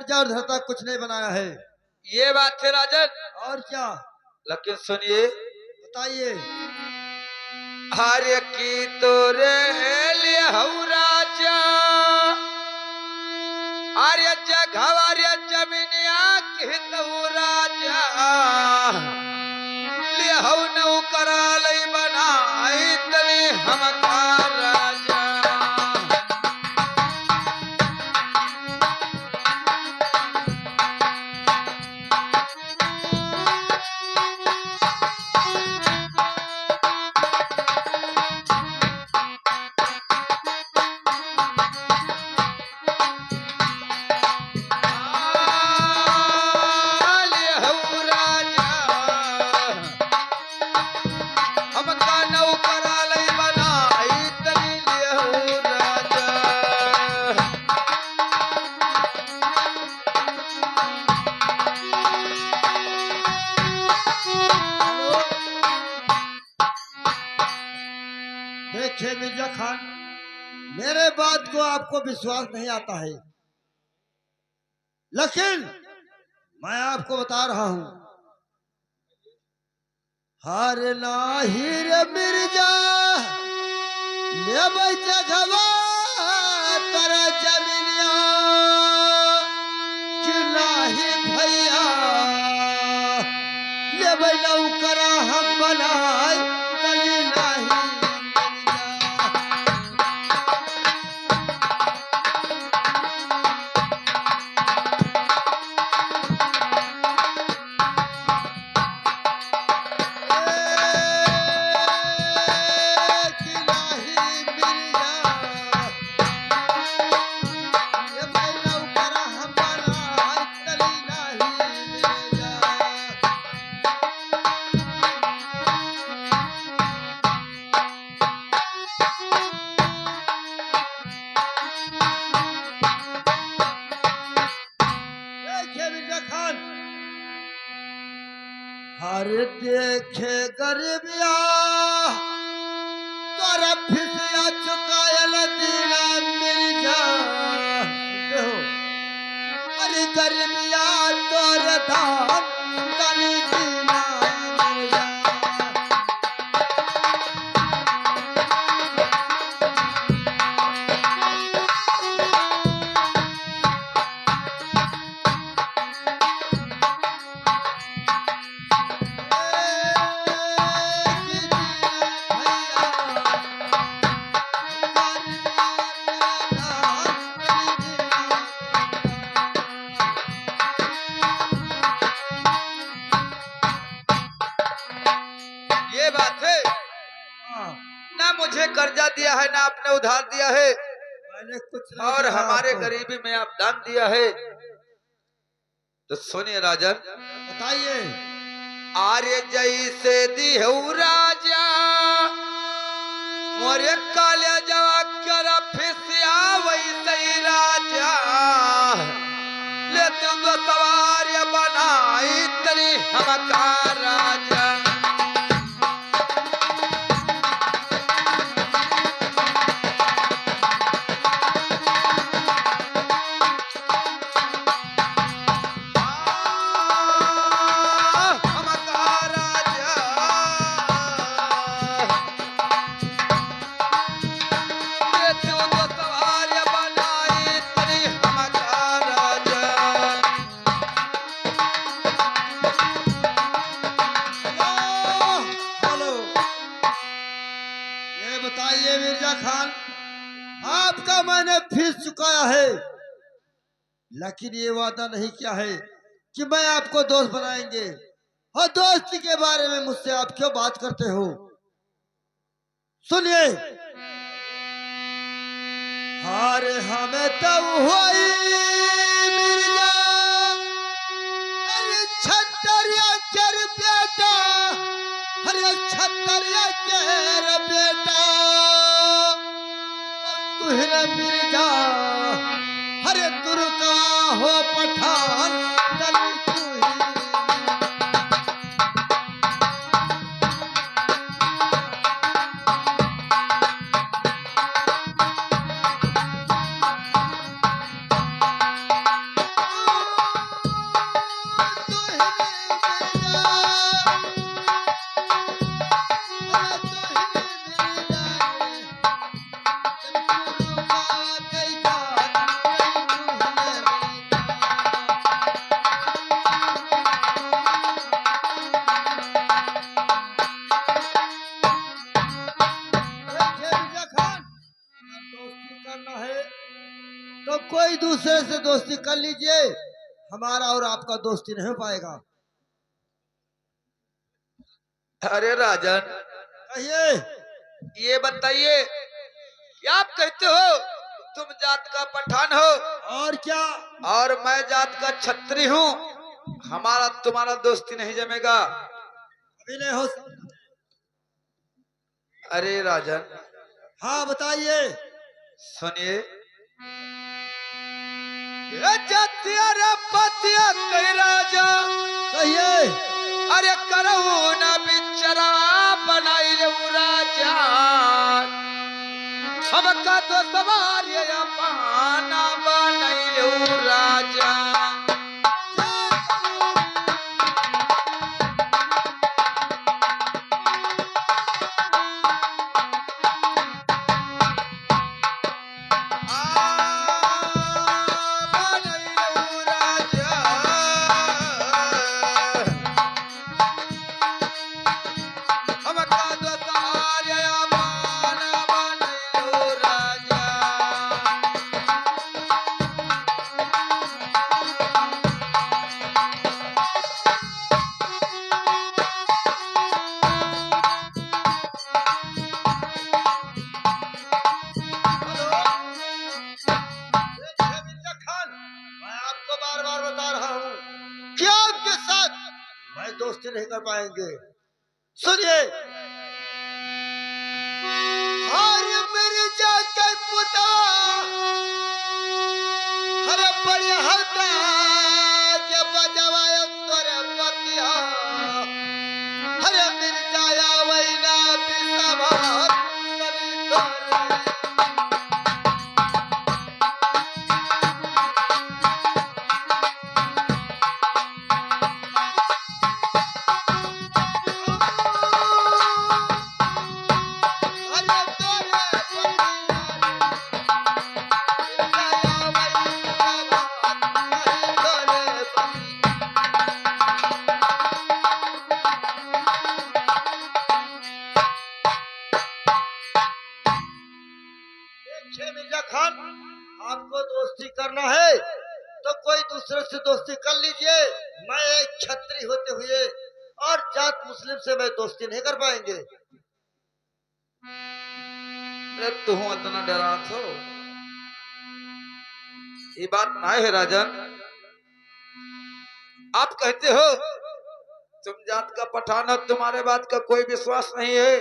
कब्जा और धरता कुछ नहीं बनाया है। ये बात है राजन। और क्या? लेकिन सुनिए, बताइए। आर्य की तो रे हऊ राजा, आर्य जगह आर्य जमीनिया की तो राजा, ले हऊ नौ करालई बनाई तने हमका राजा। ले हऊ राजा, हमका नौ करालई बनाई तने ले हऊ राजा। हेलो। देखिए मिर्जा खान, मेरे बात को आपको विश्वास नहीं आता है, लेकिन मैं आपको बता रहा हूं। हार नाही रे मिर्जा, ले जगवा कर जमीनिया कि नाही भैया, ले नौकरा हम बनाए तनी नाही मिर्जा। हर देखे गरीबिया तोरा फिसिया चुकायल दीना मिर्जा। सुनते हो? अरे गरीबिया तोरे धाम तनी दीना मिर्जा। ये बात है। ना मुझे कर्जा दिया है, ना आपने उधार दिया है, मैंने कुछ नहीं और कहा हमारे आपको। गरीबी में आप दान दिया है। तो सुनिए राजन, बताइए। आर्य जैसे दिहऊ राजा, मोरे काले जवा कर फिसिया वैसे ही राजा, ले तू दो सवार बनाई तनी हमका राजा। हमका राजा, ले तू दो सवार बनाई तनी हमका राजा। हेलो। ये बताइए मिर्जा खान, आपका मैंने फीस चुकाया है, लेकिन ये वादा नहीं किया है कि मैं आपको दोस्त बनाएंगे। और दोस्ती के बारे में मुझसे आप क्यों बात करते हो? सुनिए। हार हमें तब हुई मिर्जा, अरे छतरिया कर बेटा, अरे छतरिया कर बेटा, तुहरे मिर्जा, अरे तुर्का हो पठान तनी तू ही। दोस्ती कर लीजिए, हमारा और आपका दोस्ती नहीं हो पाएगा। अरे राजन, कहिए। ये बताइए, क्या आप कहते हो तुम जात का पठान हो और क्या? और मैं जात का छत्री हूँ, हमारा तुम्हारा दोस्ती नहीं जमेगा? अभी नहीं हो सकता। अरे राजन, हाँ बताइए। सुनिए, ये जातिया रे पतिया कई राजा, कहिए। अरे करहु न बिचरा बनाई रे राजा, हमका तो सवार या पाना बनाई रे राजा। मिर्जा खान, मैं आपको बार बार बता रहा हूँ कि आपके साथ मैं दोस्ती नहीं कर पाएंगे। सुनिए, हर मिर्जा के पुता हर बड़ी हल्का के बजवाए तोरे पतिया, हर मिर्जा या वैना बिसवा तनी तोरे। मिर्जा खान, आपको दोस्ती करना है तो कोई दूसरे से दोस्ती कर लीजिए। मैं एक छत्री होते हुए और जात मुस्लिम से मैं दोस्ती नहीं कर पाएंगे। अरे तू इतना डरा थो, ये बात ना है राजन। आप कहते हो तुम जात का पठान हो, तुम्हारे बात का कोई विश्वास नहीं है,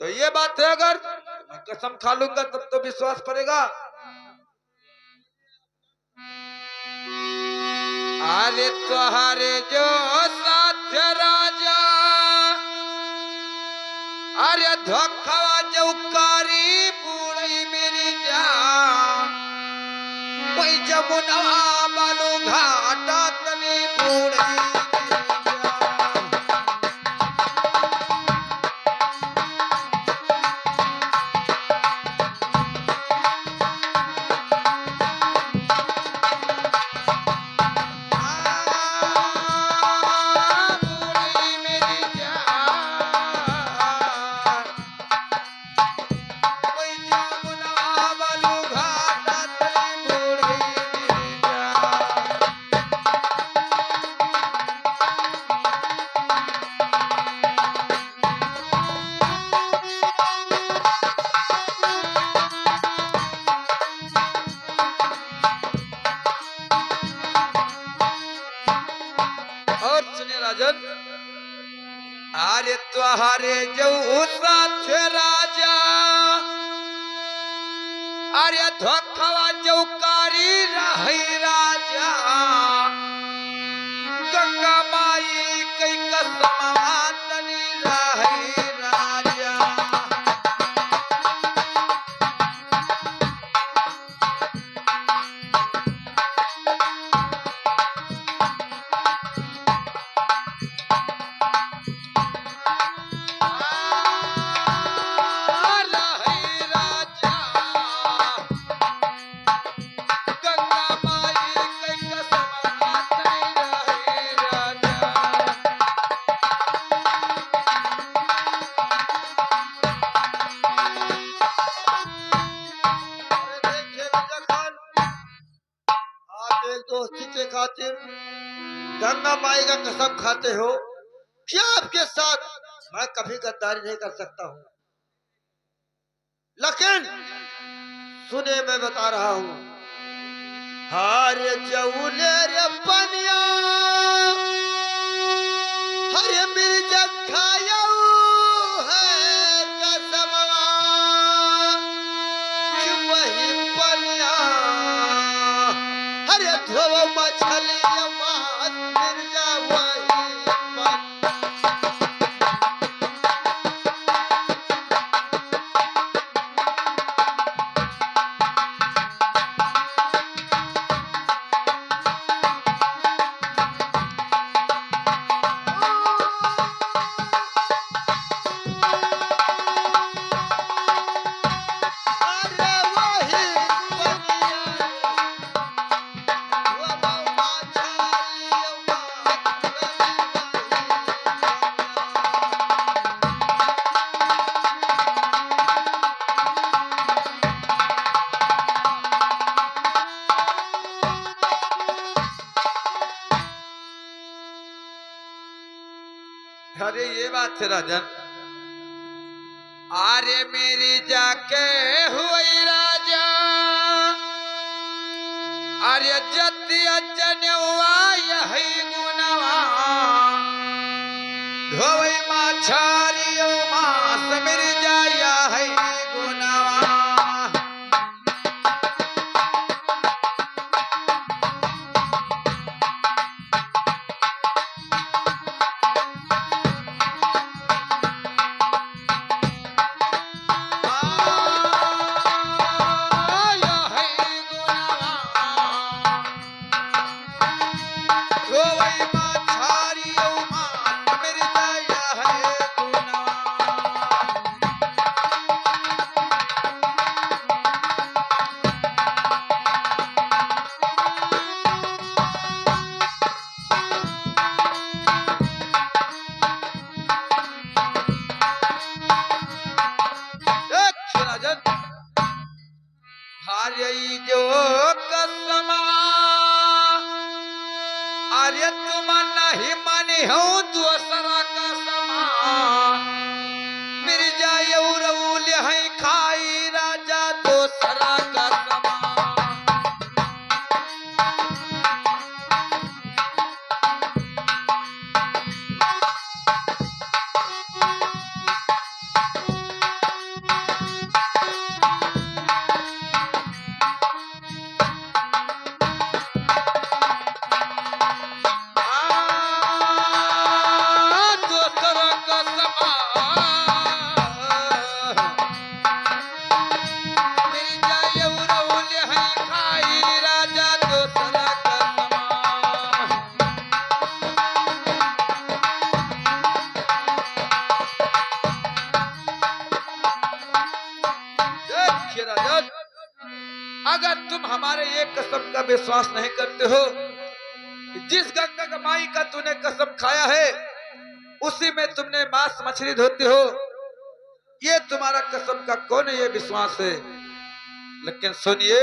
तो ये बात है, अगर मैं कसम खा लूंगा तब तो विश्वास पड़ेगा। अरे तुम्हारे जो साथ राजा, अरे धोखा जौकारी बूढ़ी मेरी जान, कोई जमुना बालू घाटा तनी बूढ़ी मेरी जान। और सुने राजन, अरे तुम्हारे जो साथ राजा, अरे धोखवा जौकारी रही राजा, गंगा माई कई कसमवा तनी रही राजा। रही राजा, गंगा माई एक दोस्ती के खातिर गंगा माई का कसम खाते हो कि आपके साथ मैं कभी गद्दारी नहीं कर सकता हूँ। लेकिन सुने, मैं बता रहा हूँ, हार जऊले रे बनिया, हरे मिर्जा खाया है कसमवा, कि वही बनिया हरे धोव मछली मास मिर्जा वही बन। अरे वही बनिया धोव मछली मास अरे ये बात है राजन। अरे मेरी जाके हुई राजा, अरे जतिया जनेवा यही गुनवा, धोवई माछारियो मास मेरी जाया है गुनवा। आया है गुनवा, धोवई माछारियो मास मेरी जाया है गुनवा। देख राजन, हारई जो कसमा, अरे तुम नहीं मनी हो दूसरा कसमा, मिर्जा यौरऊल है खाई राजा दूसरा कसमा। दूसरा कसमा, मिर्जा यौरऊल है खाई राजा दूसरा कसमा। देखिए राजन, अगर तुम हमारे ये कसम का विश्वास नहीं करते हो कि जिस गंगा का माई का तूने कसम खाया है उसी में तुमने मांस मछली धोते हो, ये तुम्हारा कसम का कौन ये विश्वास है। लेकिन सुनिए,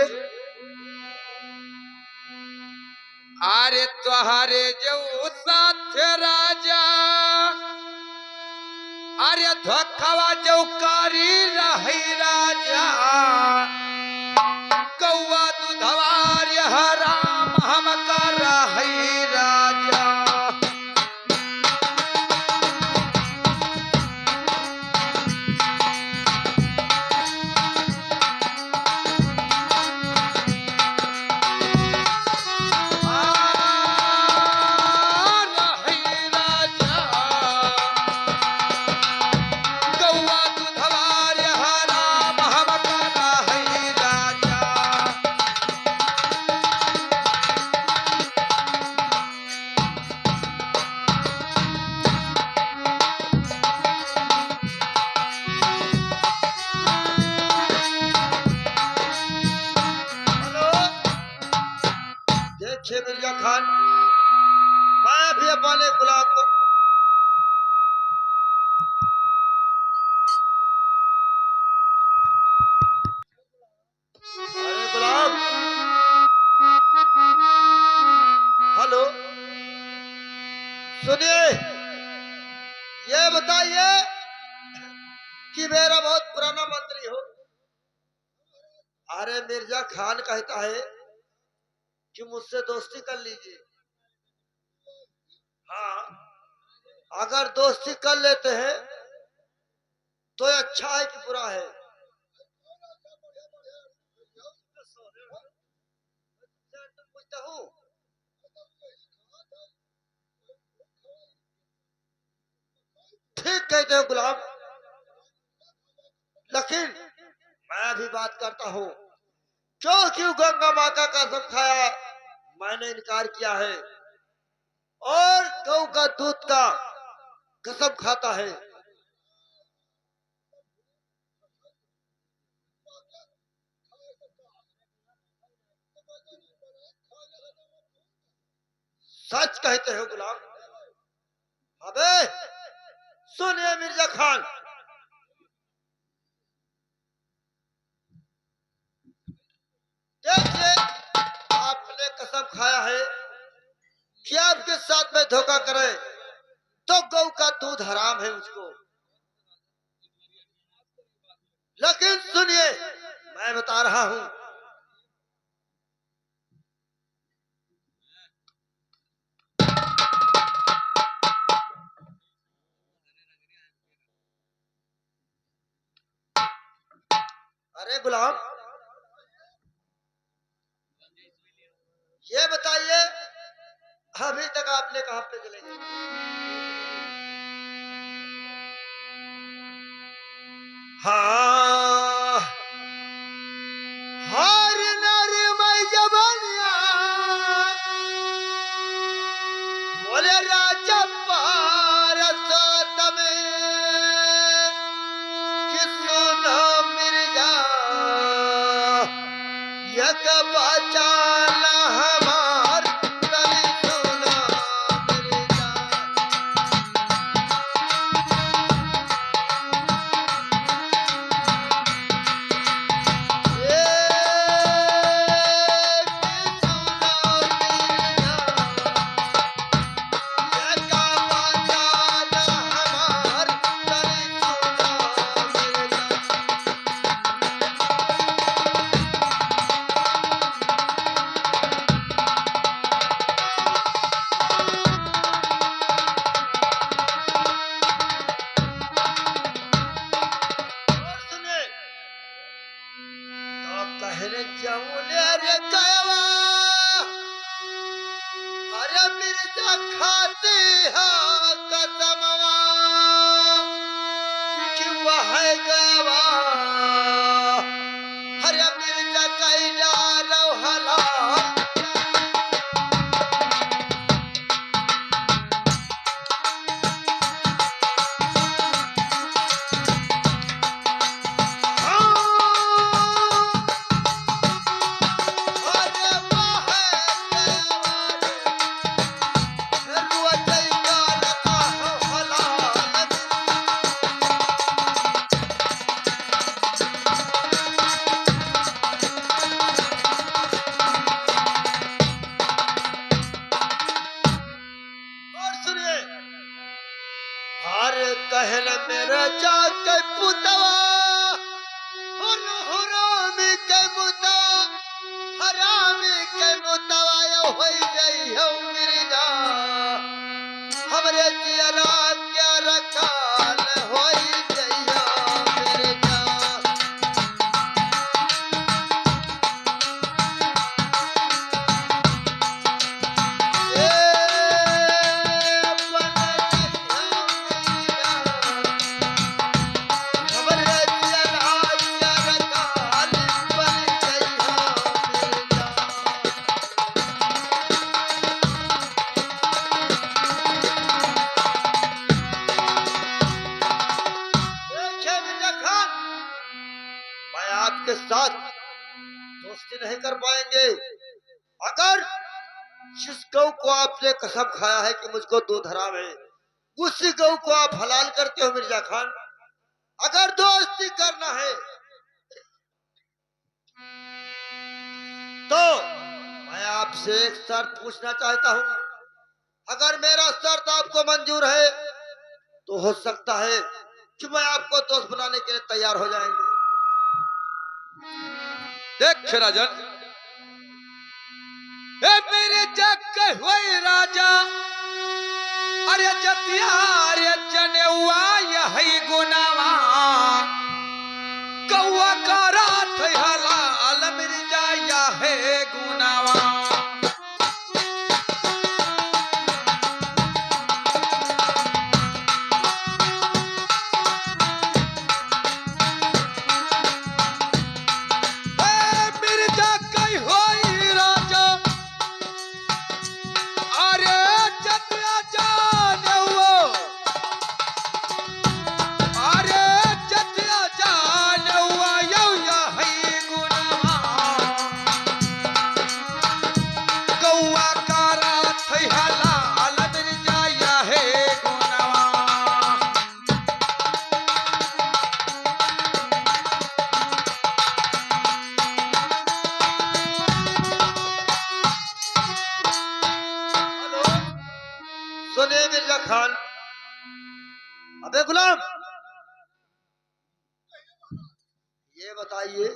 अरे तुहारे जो साथ राजा, अरे धोखावा जो कारी रही राजा, कौआ दुधवार राम हम कर रही राजा। रही राजा, कौआ दुधवार राम हम कर रही राजा। हेलो, देखिए मिर्जा खान, मैं भी अपने गुलाम को, अरे गुलाम, सुनिए, ये बताइए कि मेरा बहुत पुराना मंत्री हो। अरे मिर्जा खान कहता है कि मुझसे दोस्ती कर लीजिए। हाँ, अगर दोस्ती कर लेते हैं तो ये अच्छा है कि बुरा है? पूछता हूँ। ठीक कहते हो गुलाम, लेकिन मैं भी बात करता हूँ। क्यों क्यों गंगा माता का कसम खाया, मैंने इनकार किया है, और गऊ का दूध का कसम खाता है। सच कहते हो गुलाम। अबे सुनिए मिर्जा खान, देखिए, आपने कसम खाया है कि आपके साथ में धोखा करे तो गऊ का दूध हराम है मुझको। लेकिन सुनिए, मैं बता रहा हूं। अरे गुलाम, ये बताइए, अभी तक आपने कहां पे चले गए? हाँ, हर नर मई जबनिया बोले राजा पारसत में कि सुनो मिर्जा, यक बचाना हमार कभी सुनो मिर्जा। ये कि सुनो मिर्जा, यक बचाना हमार कभी सुनो मिर्जा। और सुनिए, तो कहने जाऊं रे गवा, अरे मिर्जा खाती है कसमवा कि वह गवा, अरे मिर्जा कैला रौहला। अरे वह गवा रुआ जैका लगा हला। और सुनिए, हर कहल मेरा जाके पुतवा, हरामी के मुतवा, हरामी के मुतवा यो होई गई हो मिर्जा, हमरे जियरा क्या रकाल होई गई हो मिर्जा। ए बन हमरे जियरा क्या रकाल बन गई हो मिर्जा। देखिए मिर्जा खान, मैं आपके साथ दोस्ती नहीं कर पाएंगे अगर जिस गौ को आपने कसम खाया है कि मुझको दूध हराम है, उसी गौ को आप हलाल करते हो मिर्जा खान। अगर दोस्ती करना है तो मैं आपसे एक शर्त पूछना चाहता हूँ। अगर मेरा शर्त आपको मंजूर है तो हो सकता है कि मैं आपको दोस्त बनाने के लिए तैयार हो जाएंगे। देख राजन, ए मेरे जग के हुए राजा, अरे जतिया अरे जनेवा यही गुनावा, कौआ का रात हलाल मिर्जा या है गुनावा। सुनिए मिर्जा खान। अबे गुलाम, ये बताइए,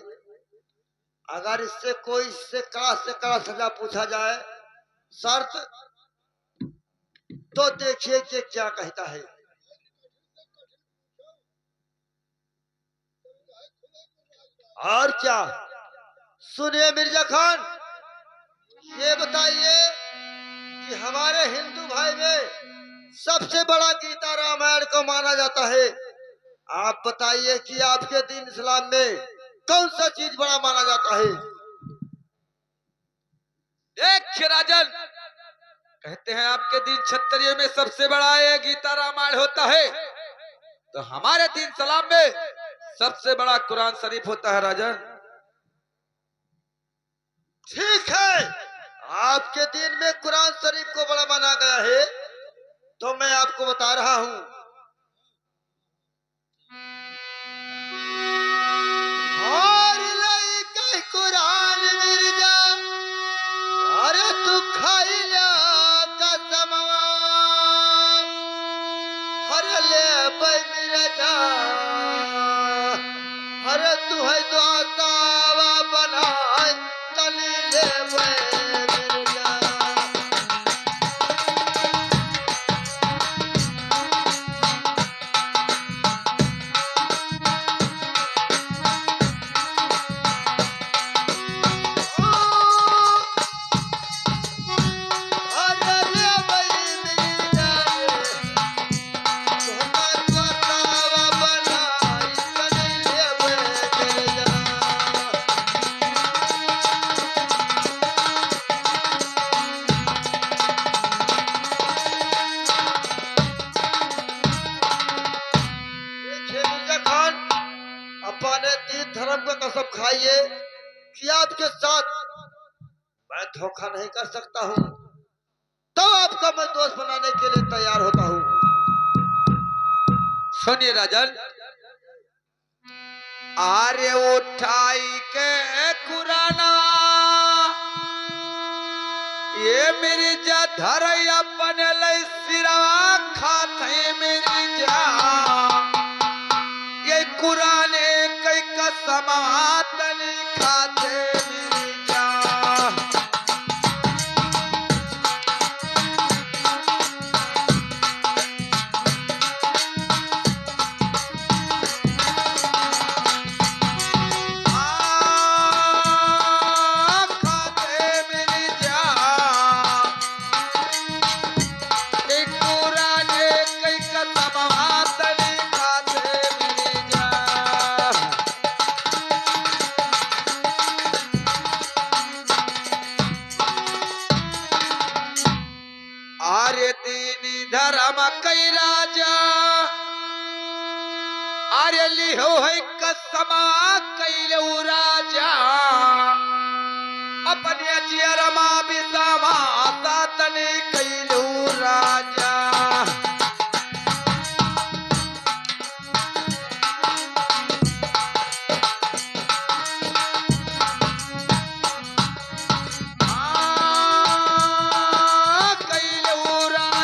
अगर इससे कोई इससे कड़ा से कड़ा सजा पूछा जाए शर्त, तो देखिए कि क्या कहता है। और क्या? सुनिए मिर्जा खान, ये बताइए कि हमारे हिंदू भाई में सबसे बड़ा गीता रामायण को माना जाता है। आप बताइए कि आपके दीन इस्लाम में कौन सा चीज बड़ा माना जाता है? देख राजन, कहते हैं आपके दीन क्षत्रिय में सबसे बड़ा ये गीता रामायण होता है, तो हमारे दीन सलाम में सबसे बड़ा कुरान शरीफ होता है राजन। ठीक है, आपके दीन में कुरान शरीफ को बड़ा माना गया है, तो मैं आपको बता रहा हूं। और लइका कुरान मिर्जा, अरे तू खाइला कसमवा, अरे ले भाई मिर्जा, अरे तू है तो आतावा बनाए तनी ले भाई मिर्जा। अरे ले भाई मिर्जा, सोना आतावा बनाए तनी ले भाई मिर्जा। देखिए मिर्जा खान, अपने दीन धर्म का कसम खाइए कि आपके साथ मैं धोखा नहीं कर सकता हूँ, तो आपका मैं दोस्त बनाने के लिए तैयार होता हूँ। सुनिए राजन, आर्य उठाई के कुराना, ये मिर्जा धर अपन लई सिरवा खाते मिर्जा, ये कुराने कई कसमातन खाते मिर्जा। खाते मिर्जा, ये कुराने कई कसमातन खाते मिर्जा। आर्य दीनी धर्म कई राजा, आर्य लिहो है कसमा कैलऊ राजा, अपने अजियरमा बिसामा सातने कैलऊ राजा। कैलऊ राजा,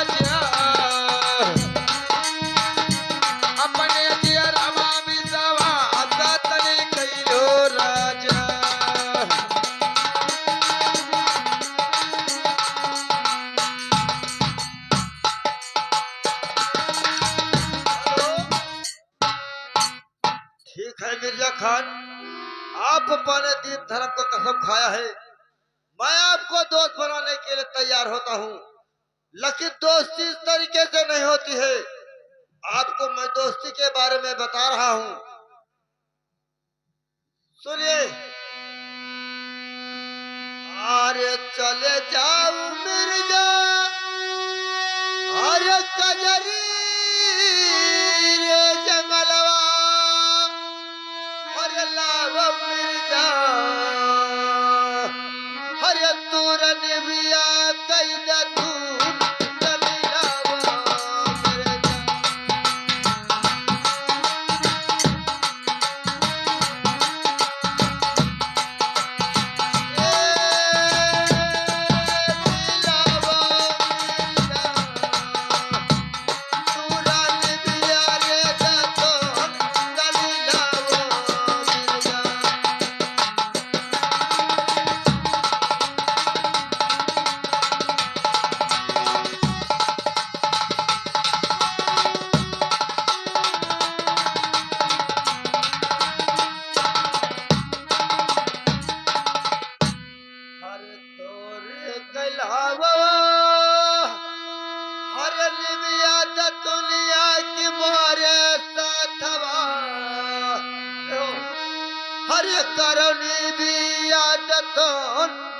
आपको पाने दीन धर्म को कसम खाया है, मैं आपको दोस्त बनाने के लिए तैयार होता हूँ, लेकिन दोस्ती इस तरीके से नहीं होती है। आपको मैं दोस्ती के बारे में बता रहा हूँ, सुनिए। अरे चले जाओ मिर्जा, अरे कजरी रे जंगलवा, अरे लावा मिर्जा, अरे तूरन बिया कैदा तू चली लावा मिर्जा। हरे तोरे गलावा, हरे निमिया द दुनिया की मोरे साथवा, हरे करुणी भी आदत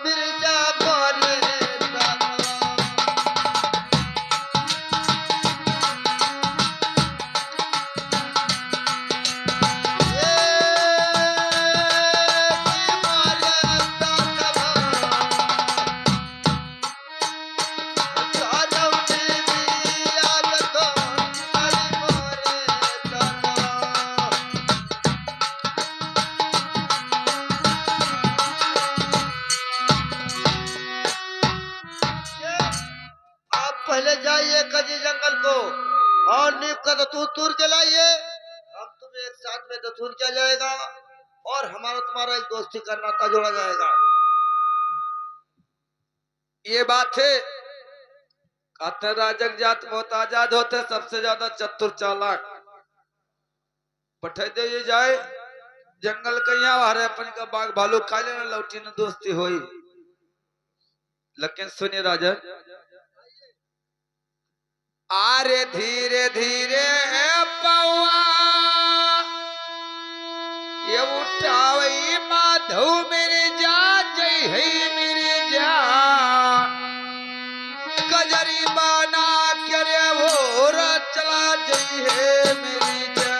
मिर्जा मोरे साथवा। आप पहले जाइए कजी जंगल को और नीम का दतूर तूर के लाइए, हम तुम्हें एक साथ में दतूर किया जाएगा और हमारा तुम्हारा एक दोस्ती का नाता जोड़ा जाएगा। ये बात है। कहते राजक जात बहुत आजाद होते, सबसे ज्यादा चतुर चालाक पठे दे ये जाए जंगल कहिया हरे अपन का बाग भालू खा लेना, लौटी न दोस्ती होई। लेकिन सुनिए राजन, आरे धीरे धीरे पौआ ये उठावई माधव मेरे जा, जय है मेरे जा, कजरी बाना करे भोर चला, जय है मेरी जा।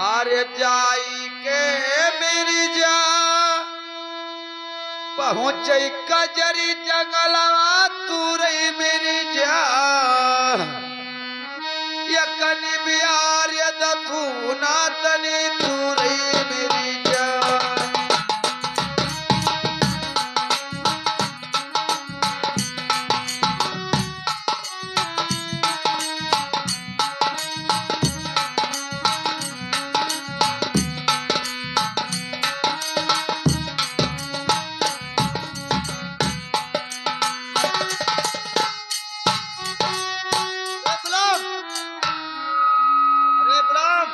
आरे जाई के मेरी जा पहुंच कजरी जंगलवा, तू रही मेरी जा, यकनी बिहार यदू नातनी, तू रही मेरी जा। गुलाम, अरे गुलाम,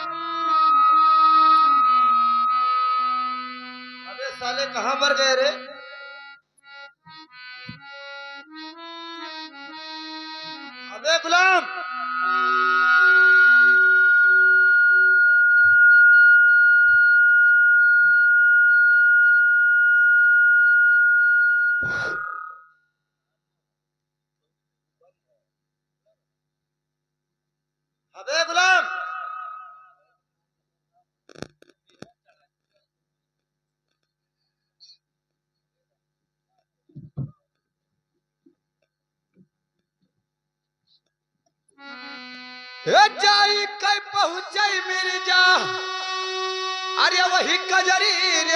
अबे साले कहाँ पर गए रे? अबे गुलाम, अबे गुलाम, जाई कई पहुंचे मिर्जा, अरे वही कजरी रे